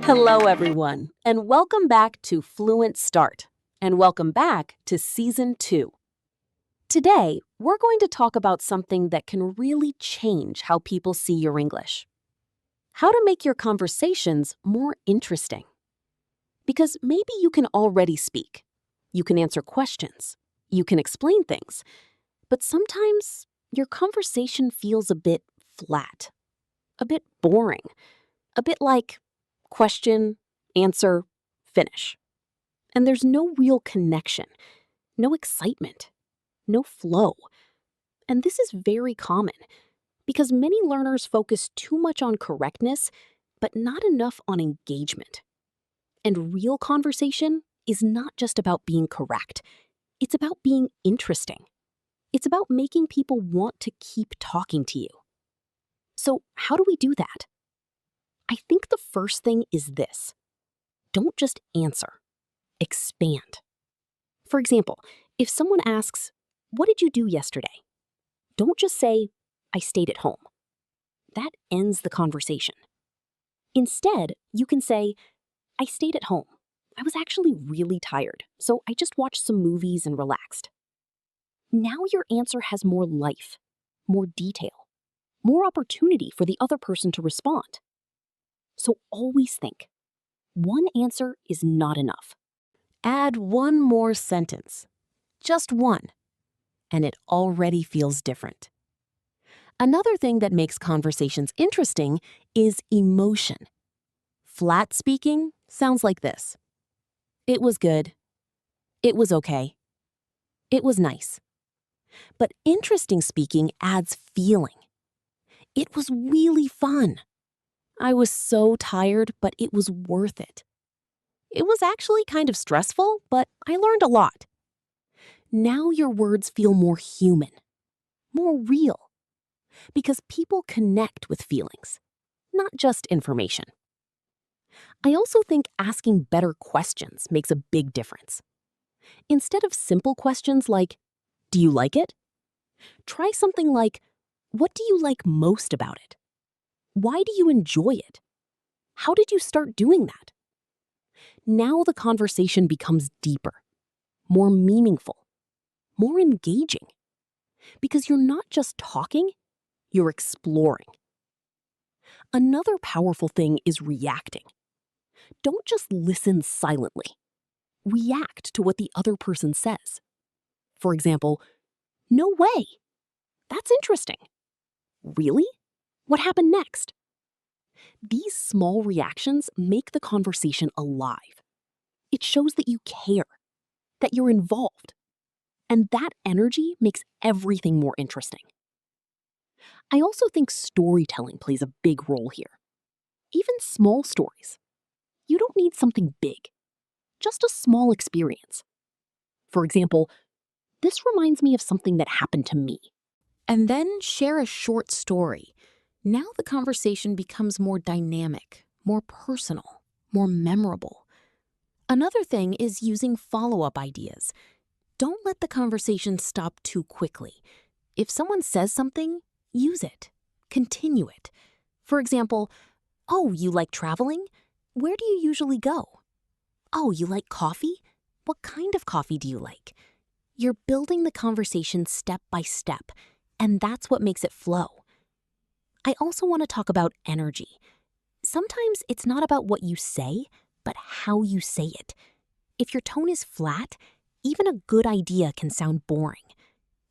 Hello, everyone, and welcome back to Fluent Start, and welcome back to Season 2. Today, we're going to talk about something that can really change how people see your English. How to make your conversations more interesting. Because maybe you can already speak, you can answer questions, you can explain things, but sometimes your conversation feels a bit flat, a bit boring, a bit like question, answer, finish. And there's no real connection, no excitement, no flow. And this is very common because many learners focus too much on correctness, but not enough on engagement. And real conversation is not just about being correct. It's about being interesting. It's about making people want to keep talking to you. So how do we do that? I think the first thing is this. Don't just answer. Expand. For example, if someone asks, "What did you do yesterday?" Don't just say, "I stayed at home." That ends the conversation. Instead, you can say, "I stayed at home. I was actually really tired, so I just watched some movies and relaxed." Now your answer has more life, more detail, more opportunity for the other person to respond. So always think, one answer is not enough. Add one more sentence, just one, and it already feels different. Another thing that makes conversations interesting is emotion. Flat speaking sounds like this. It was good. It was okay. It was nice. But interesting speaking adds feeling. It was really fun. I was so tired, but it was worth it. It was actually kind of stressful, but I learned a lot. Now your words feel more human, more real, because people connect with feelings, not just information. I also think asking better questions makes a big difference. Instead of simple questions like, "Do you like it?" Try something like, "What do you like most about it? Why do you enjoy it? How did you start doing that?" Now the conversation becomes deeper, more meaningful, more engaging, because you're not just talking, you're exploring. Another powerful thing is reacting. Don't just listen silently. React to what the other person says. For example, "No way. That's interesting." "Really? What happened next?" These small reactions make the conversation alive. It shows that you care, that you're involved, and that energy makes everything more interesting. I also think storytelling plays a big role here. Even small stories. You don't need something big, just a small experience. For example, "This reminds me of something that happened to me." And then share a short story. Now the conversation becomes more dynamic, more personal, more memorable. Another thing is using follow-up ideas. Don't let the conversation stop too quickly. If someone says something, use it. Continue it. For example, "Oh, you like traveling? Where do you usually go?" "Oh, you like coffee? What kind of coffee do you like?" You're building the conversation step by step, and that's what makes it flow. I also want to talk about energy. Sometimes it's not about what you say, but how you say it. If your tone is flat, even a good idea can sound boring.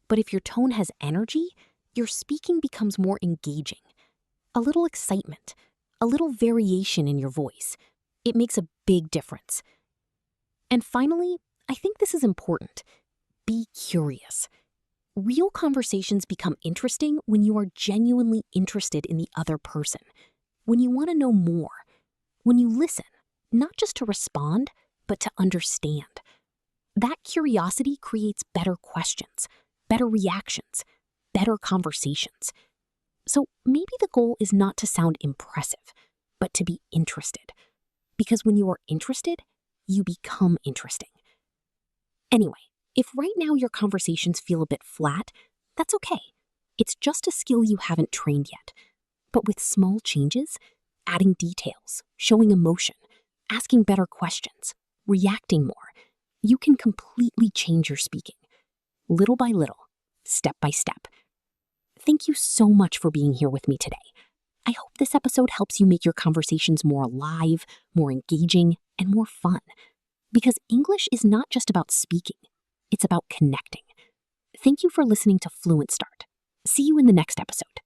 But if your tone has energy, your speaking becomes more engaging. A little excitement, a little variation in your voice. It makes a big difference. And finally, I think this is important. Be curious. Real conversations become interesting when you are genuinely interested in the other person, when you want to know more, when you listen, not just to respond, but to understand. That curiosity creates better questions, better reactions, better conversations. So maybe the goal is not to sound impressive, but to be interested. Because when you are interested, you become interesting. Anyway, if right now your conversations feel a bit flat, that's okay. It's just a skill you haven't trained yet. But with small changes, adding details, showing emotion, asking better questions, reacting more. You can completely change your speaking, little by little, step by step. Thank you so much for being here with me today. I hope this episode helps you make your conversations more alive, more engaging, and more fun. Because English is not just about speaking, it's about connecting. Thank you for listening to Fluent Start. See you in the next episode.